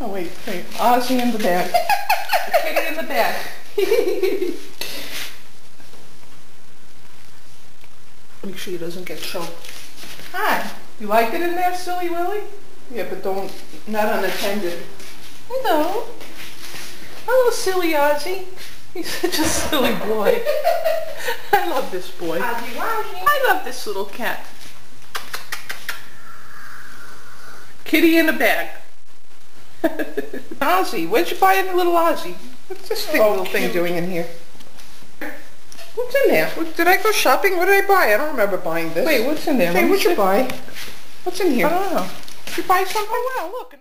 Oh, wait. Ozzy in the bag. The kitty in the bag. Make sure he doesn't get choked. Hi. You like it in there, Silly Willy? Yeah, but not unattended. Hello. Hello, Silly Ozzy. He's such a silly boy. I love this boy. Ozzy Wozzy. I love this little cat. Kitty in a bag. Ozzy, where'd you buy a little Ozzy? What's this little thing doing in here? What's in there? Did I go shopping? What did I buy? I don't remember buying this. Wait, what's in there? Hey, what'd you buy? What's in here? I don't know. Did you buy something? Oh, wow, look.